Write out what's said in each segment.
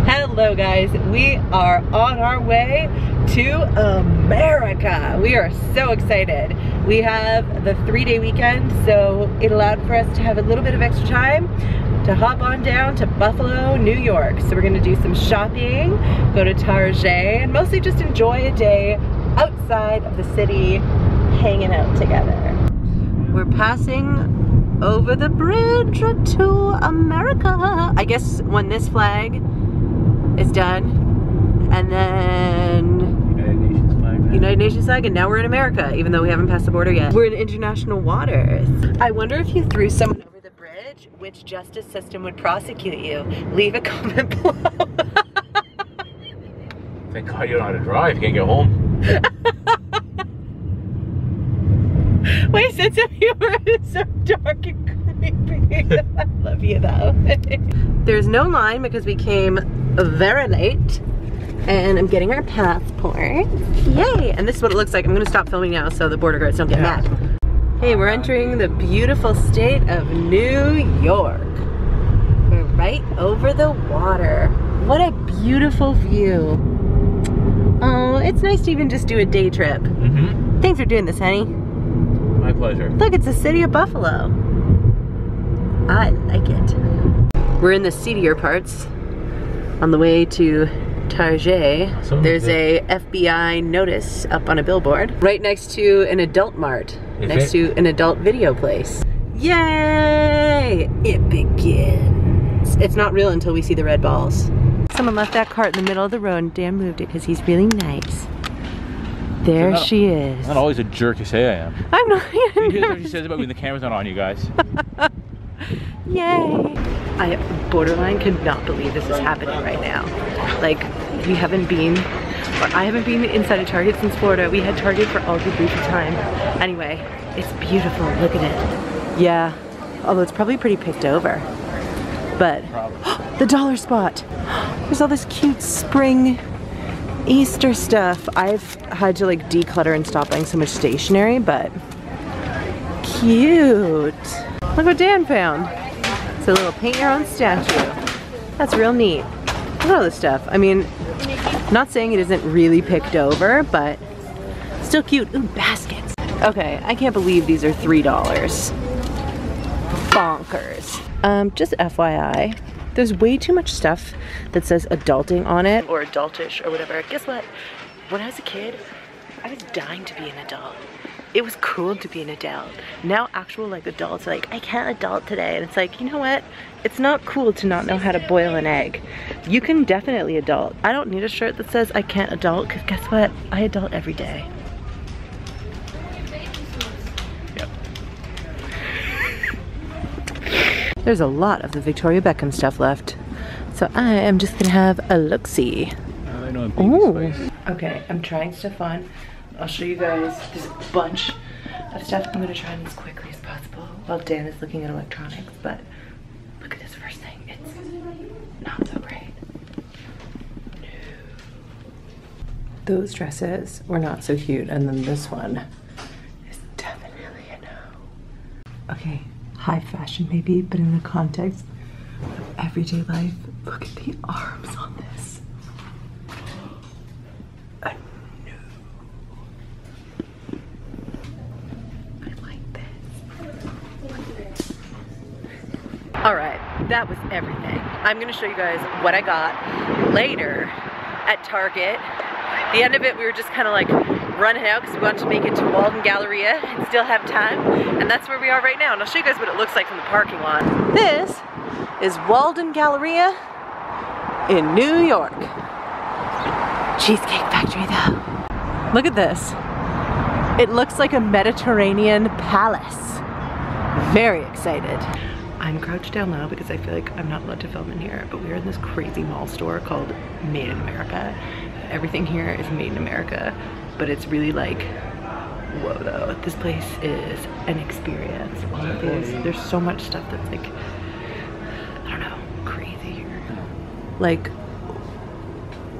Hello guys, we are on our way to America. We are so excited. We have the 3-day weekend, so it allowed for us to have a little bit of extra time to hop on down to Buffalo, New York. So we're gonna do some shopping, go to Target, and mostly just enjoy a day outside of the city, hanging out together. We're passing over the bridge to America. I guess when this flag is done, and then United Nations flag, and now we're in America, even though we haven't passed the border yet. We're in international waters. I wonder if you threw someone over the bridge, which justice system would prosecute you? Leave a comment below. Thank God you don't know how to drive, you can't get home. My sense of humor is so dark and creepy. I love you though. There's no line because we came very late, and I'm getting our passport. Yay! And this is what it looks like. I'm gonna stop filming now so the border guards don't get mad. Hey, we're entering the beautiful state of New York. We're right over the water. What a beautiful view. Oh, it's nice to even just do a day trip. Thanks for doing this, honey. My pleasure. Look, it's the city of Buffalo. I like it. We're in the seedier parts on the way to Target. There's a FBI notice up on a billboard right next to an adult mart, next to an adult video place. Yay! It begins. It's not real until we see the red balls. Someone left that cart in the middle of the road and Dan moved it because he's really nice. There she is. Not always a jerk you say I am. I'm not even. You hear what she says about when the camera's not on, you guys. Yay! I borderline could not believe this is happening right now. Like, we haven't been, or I haven't been inside a Target since Florida. We had Target for all the brief time. Anyway, it's beautiful. Look at it. Yeah, although it's probably pretty picked over. But the dollar spot. There's all this cute spring Easter stuff. I've had to like declutter and stop buying so much stationery, but cute. Look what Dan found. It's a little paint your own statue. That's real neat. Look at all this stuff. I mean, not saying it isn't really picked over, but still cute. Ooh, baskets. Okay, I can't believe these are $3. Bonkers. Just FYI, there's way too much stuff that says adulting on it, or adultish, or whatever. Guess what? When I was a kid, I was dying to be an adult. It was cool to be an adult. Now actual like adults are like, I can't adult today. And it's like, you know what? It's not cool to not know how to boil an egg. You can definitely adult. I don't need a shirt that says I can't adult, because guess what? I adult every day. Yep. There's a lot of the Victoria Beckham stuff left. So I am just gonna have a look-see. I know, baby spice. Okay, I'm trying stuff on. I'll show you guys. There's a bunch of stuff. I'm gonna try as quickly as possible while Dan is looking at electronics, but look at this first thing. It's not so great. No. Those dresses were not so cute, and then this one is definitely a no. Okay, high fashion maybe, but in the context of everyday life, look at the arms on this. All right, that was everything. I'm gonna show you guys what I got later at Target. The end of it, we were just kind of like running out because we wanted to make it to Walden Galleria and still have time. And that's where we are right now. And I'll show you guys what it looks like from the parking lot. This is Walden Galleria in New York. Cheesecake Factory though. Look at this. It looks like a Mediterranean palace. Very excited. I'm crouched down low because I feel like I'm not allowed to film in here, but we're in this crazy mall store called Made in America. Everything here is made in America, but it's really like, whoa though. This place is an experience. All of these, there's so much stuff that's like, I don't know, crazy here. Like,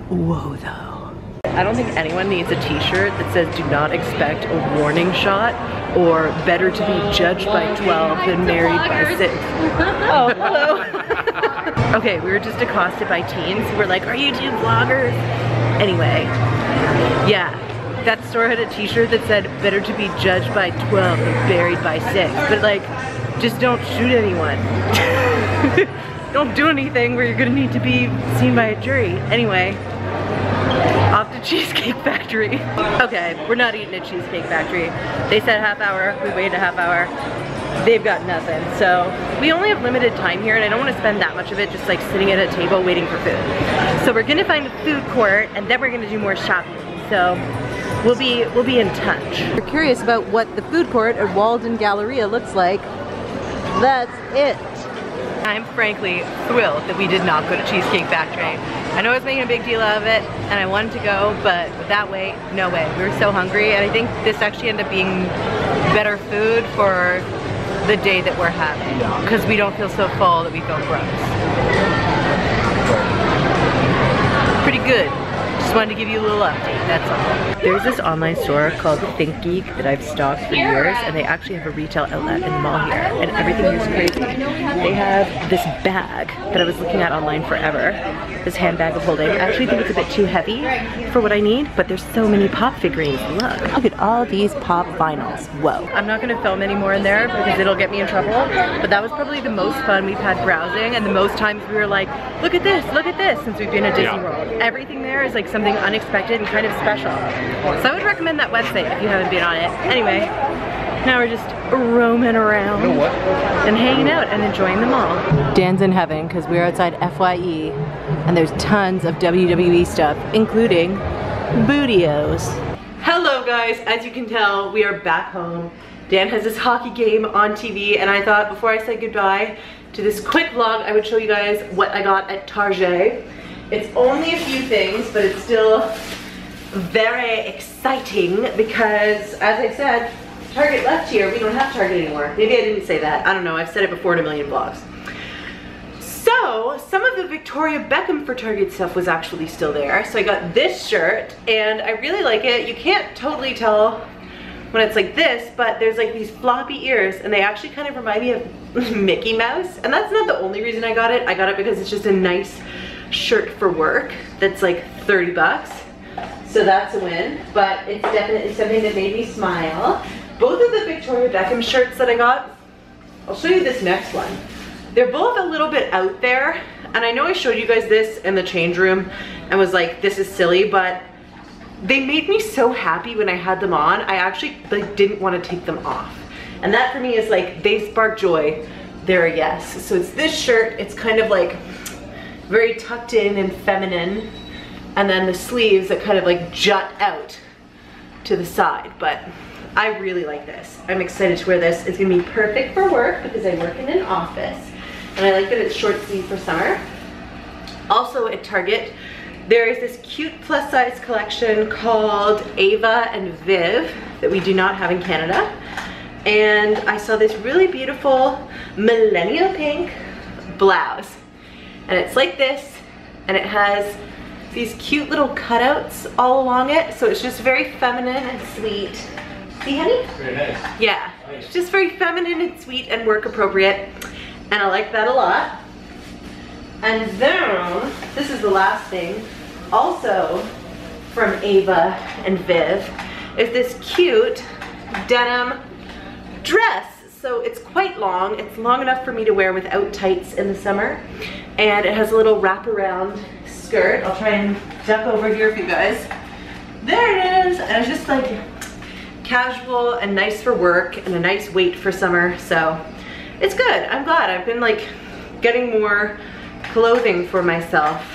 whoa though. I don't think anyone needs a t-shirt that says do not expect a warning shot or better to be judged by 12 than married by 6. Oh, hello. Okay, we were just accosted by teens who were like, are you two vloggers? Anyway, yeah, that store had a t-shirt that said, better to be judged by 12 than buried by 6. But like, just don't shoot anyone. Don't do anything where you're gonna need to be seen by a jury. Anyway, off to Cheesecake Factory. Okay, we're not eating at Cheesecake Factory. They said half hour, we waited a half hour. They've got nothing. So we only have limited time here and I don't want to spend that much of it just like sitting at a table waiting for food. So we're gonna find a food court and then we're gonna do more shopping. So we'll be in touch. If you're curious about what the food court at Walden Galleria looks like, that's it. I'm frankly thrilled that we did not go to Cheesecake Factory. I know I was making a big deal out of it and I wanted to go, but with that wait, no way. We were so hungry and I think this actually ended up being better food for the day that we're having because we don't feel so full that we feel gross. Pretty good. Just wanted to give you a little update, that's all. There's this online store called Think Geek that I've stalked for years and they actually have a retail outlet in the mall here and everything here is crazy. They have this bag that I was looking at online forever, this handbag of holding. I actually think it's a bit too heavy for what I need, but there's so many pop figurines. Look at all these pop vinyls. Whoa. I'm not gonna film any more in there because it'll get me in trouble, but that was probably the most fun we've had browsing and the most times we were like, look at this, since we've been at Disney World. Everything there is like something unexpected and kind of special. So I would recommend that website if you haven't been on it. Anyway, now we're just roaming around and hanging out and enjoying the mall. Dan's in heaven because we're outside FYE and there's tons of WWE stuff, including Bootios. Hello guys, as you can tell, we are back home. Dan has this hockey game on TV and I thought before I said goodbye to this quick vlog, I would show you guys what I got at Target. It's only a few things, but it's still very exciting because, as I said, Target left here. We don't have Target anymore. Maybe I didn't say that. I don't know. I've said it before in a million vlogs. So, some of the Victoria Beckham for Target stuff was actually still there. So I got this shirt, and I really like it. You can't totally tell when it's like this, but there's like these floppy ears, and they actually kind of remind me of Mickey Mouse. And that's not the only reason I got it. I got it because it's just a nice shirt for work that's like 30 bucks. So that's a win, but it's definitely something that made me smile. Both of the Victoria Beckham shirts that I got, I'll show you this next one. They're both a little bit out there, and I know I showed you guys this in the change room and was like, this is silly, but they made me so happy when I had them on. I actually like didn't want to take them off. And that for me is like, they spark joy, they're a yes. So it's this shirt, it's kind of like very tucked in and feminine, and then the sleeves that kind of like jut out to the side. But I really like this. I'm excited to wear this. It's gonna be perfect for work because I work in an office, and I like that it's short sleeve for summer. Also at Target, there is this cute plus size collection called AVA VIV that we do not have in Canada. And I saw this really beautiful millennial pink blouse. And it's like this, and it has these cute little cutouts all along it, so it's just very feminine and sweet. See, honey? Very nice. Yeah, Nice. It's just very feminine and sweet and work appropriate, and I like that a lot. And then, this is the last thing, also from AVA VIV, is this cute denim dress. So it's quite long. It's long enough for me to wear without tights in the summer. And it has a little wraparound skirt. I'll try and duck over here for you guys. There it is. And it's just like casual and nice for work and a nice weight for summer. So it's good. I'm glad. I've been like getting more clothing for myself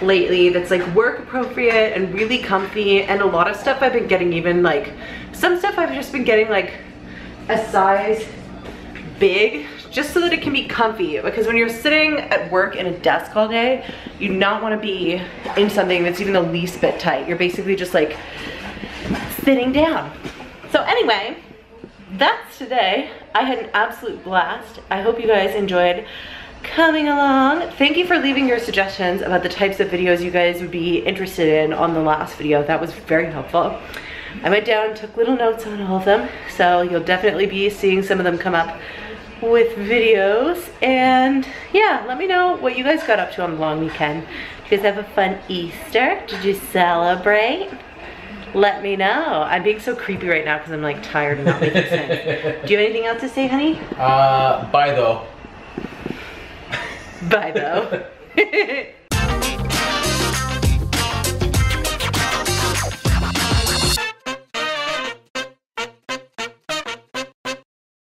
lately that's like work appropriate and really comfy, and a lot of stuff I've been getting, even like some stuff I've just been getting like a size big just so that it can be comfy, because when you're sitting at work in a desk all day, you do not want to be in something that's even the least bit tight. You're basically just like sitting down. So anyway, that's today. I had an absolute blast. I hope you guys enjoyed coming along. Thank you for leaving your suggestions about the types of videos you guys would be interested in on the last video. That was very helpful. I went down and took little notes on all of them, so you'll definitely be seeing some of them come up with videos. And yeah, let me know what you guys got up to on the long weekend. Did you guys have a fun Easter? Did you celebrate? Let me know. I'm being so creepy right now because I'm like tired and not making sense. Do you have anything else to say, honey? Bye though. Bye though.